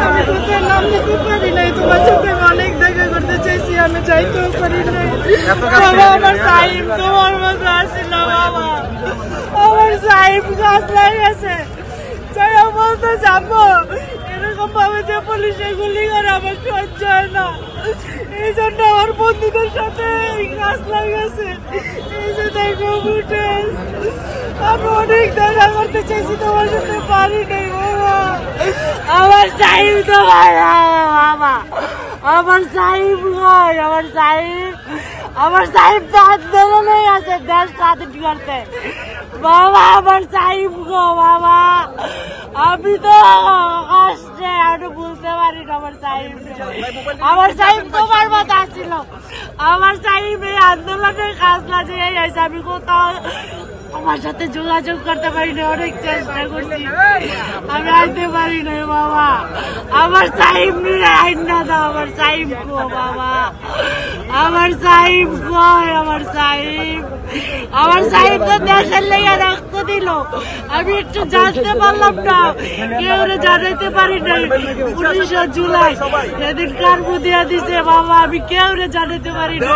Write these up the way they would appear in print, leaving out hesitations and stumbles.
আমি তোদের নাম নিতে পারি নাই, তোমার সাথে অনেক দেখা করতে চাইছি, আমি যাইতেও পারি নাই। আমার সাহিব তোমার মতো আসছিল বাবা, আমার সাহিব গাছ লাগিয়েছে, যাই বলতে যাবো এরকম ভাবে যে পুলিশে গুলি করে আমার সহ্য হয় না। এই জন্য আমার বন্ধুদের সাথে গাছ লাগিয়েছে। এই যে দেখো ফুটেজ, আমি অনেক দেখা করতে চাইছি, তোমার সাথে পারি নাই বাবা। আমার সাহিব তো বাবা, আমার সাহিব নয়, আমার সাহিব তো আন্দোলনে আছে দেশ স্বাধীন করতে বাবা। আমার সাহিব গো বাবা, আমি তো কষ্টে আমি বুঝতে পারি না। আমার সাহিব তোমার মতো আসছিল, আমার সাহিব এই আন্দোলনের কাজ লাগিয়ে গেছে। আমি কোথাও আমার সাথে যোগাযোগ করতে পারি না, অনেক চেষ্টা করছি, আমি আনতে পারি না বাবা। আমার সাহিব নিয়ে আইন না দাও, আমার সাহিব গো বাবা, আমার সাহিব কয়, আমার সাহিব তো দেশের লেগে রক্ত দিল। আমি একটু জানতে পারলাম না, কেউ জানাইতে পারি নাই। 19 জুলাই সেদিন কার্বু দিয়া দিছে বাবা, আমি কেউ জানাইতে পারি না।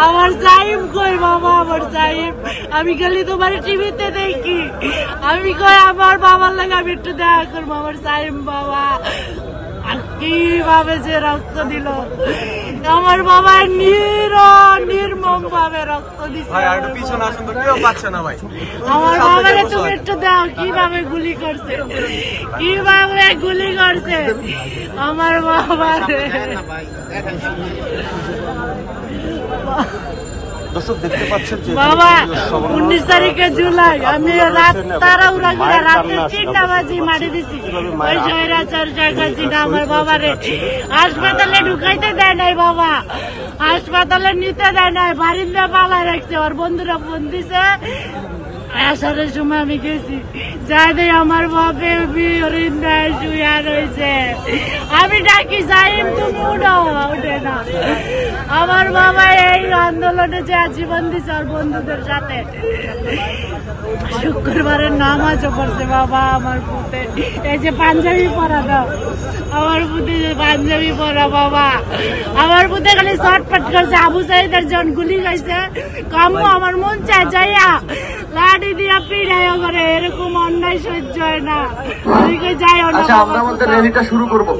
আমার সাহিব কই বাবা, আমার সাহিব, আমি খালি তোমার টিভিতে দেখি, আমি কই আমার বাবার লাগে আমি একটু দেখা করবো। আমার সাহিব বাবা কিভাবে যে রক্ত দিল, আমার বাবা নির্মম ভাবে রক্ত দিচ্ছে। আমার বাবারে তুমি একটু দাও, কিভাবে গুলি করছে আমার বাবারে। দর্শক দেখতে পাচ্ছেন বাবা 19 তারিখে জুলাই আমি রাত তাড়াহুড়া করে রাতে 3টা বাজে মারি দিছি। ওই স্বৈরাচার শেখ হাসিনা আমার বাবারে হাসপাতালে ঢুকাইতে দেয় নাই বাবা, হাসপাতালে নিতে দেয় নাই, বারিন্দা পালায় রাখছে। ওর বন্ধুরা ফোন দিছে, আসারের সময় আমি গেছি, যাই দেয় আমার বাপে বিরিন্দায় শুয়া রয়েছে। আমি ডাকি সাহিব তুমি উঠে না। আমার বাবা এই আন্দোলনে যে জীবন দিছে ওর বন্ধুদের সাথে। শুক্রবারের নামাজও পড়ছে বাবা আমার পুতে, এই যে পাঞ্জাবি পরা দাও, আমার পুতে পাঞ্জাবি পরা বাবা। আমার পুতে খালি শর্টফট করছে। আবু সাইদের জন গুলি খাইছে, কামু আমার মন চায় যাইয়া লাঠি দিয়া পিড়াইও করে, এরকম অন্যায় সহ্য হয় না। যাই আমরা আমাদের র্যালিটা শুরু করবো,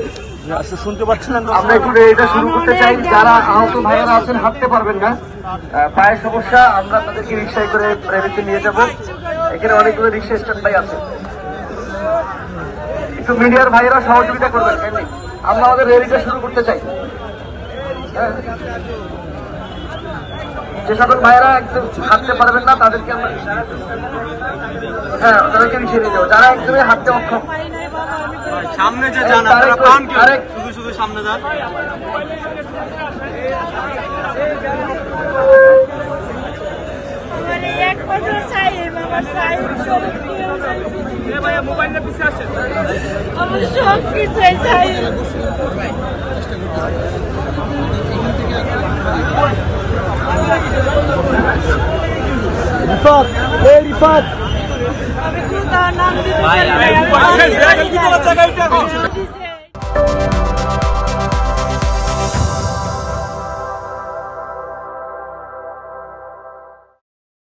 শুনতে পাচ্ছেন আমরা একটু র্যালিটা শুরু করতে চাই। যারা আহত ভাইয়েরা আছেন হাঁটতে পারবেন না, পায়ের সমস্যা, আমরা তাদেরকে রিক্সায় করে র্যালিতে নিয়ে যাবো। এখানে অনেকগুলো রিক্সা স্ট্যান্ড বাই আছে, একটু মিডিয়ার ভাইয়েরা সহযোগিতা করবেন। আমরা আমাদের র্যালিটা শুরু করতে চাই। যে সকল ভাইয়েরা একদম হাঁটতে পারবেন না তাদেরকে আমরা তাদেরকে রিক্সা নিয়ে যাবো। যারা একদমই হাঁটতে অক্ষম সামনে যে যান, আপনারা পান কি শুধু সামনে যান। মোবাইলটা পিছিয়ে আসে, আমার সব কিছু আমি কোথাও নাম দিতে